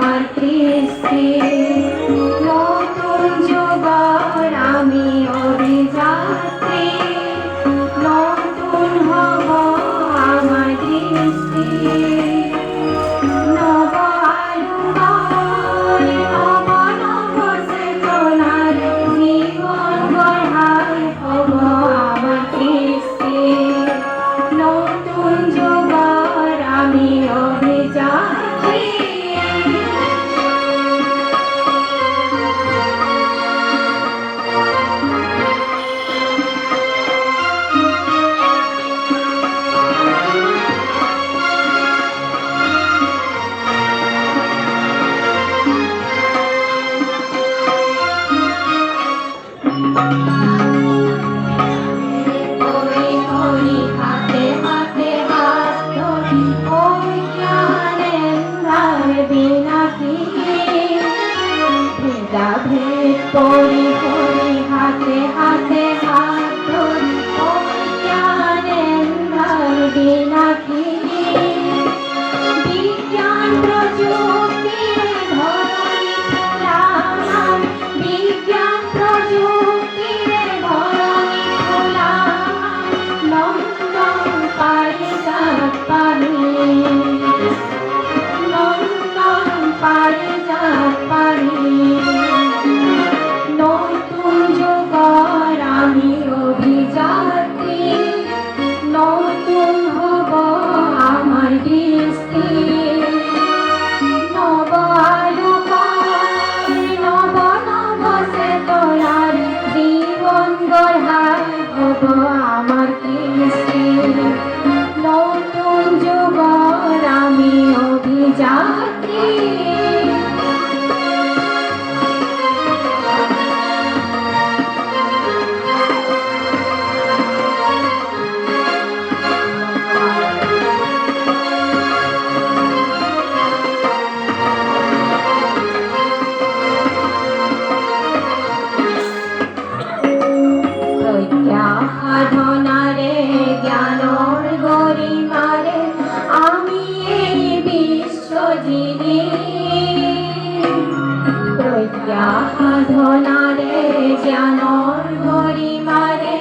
আমার কৃষ্টি নতুন যুগর আমি অভিযাত্রী নতুন হব আমার দৃষ্টি নব আলুকায় নব নব চেতনার জীবন গড়াই হব আমার কৃষ্টি নতুন যুগর আমি অভিযাত্রী পরি পরি হাতে হাতে হাত ধরি জ্ঞানেন্দ্র বিনাকি বিজ্ঞান প্রযুক্তির ধরণী খোলাম বিজ্ঞান প্রযুক্তির ধরণী খোলাম নন্দন পারিজাত পানি নন্দন পারিজাত পানি নতুন যুগর আমি অভিযাত্রী নতুন হব আমার দৃষ্টি নব আলোকায় নব নব চেতনার জীবন গড়াই হব আমার কৃষ্টি নতুন যুগর আমি অভিযাত্রী সাধনারে জ্ঞানর গরিমারে আমি এই বিশ্বজিনী প্রজ্ঞা সাধনারে জ্ঞানর গরিমারে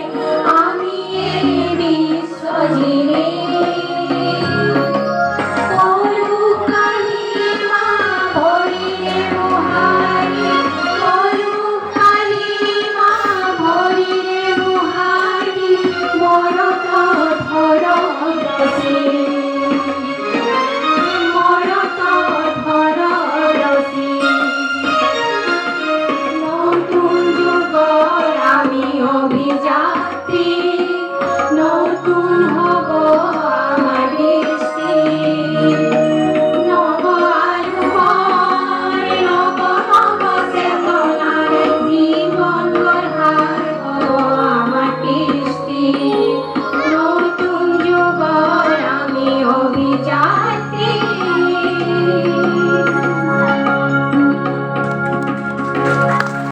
আমি এই বিশ্বজিনী অভিযাত্রী নতুন হব আমার দৃষ্টি নব আলোয় নব নব চেতনার জীবন গড়াই হব আমার কৃষ্টি নতুন যুগর আমি অভিযাত্রী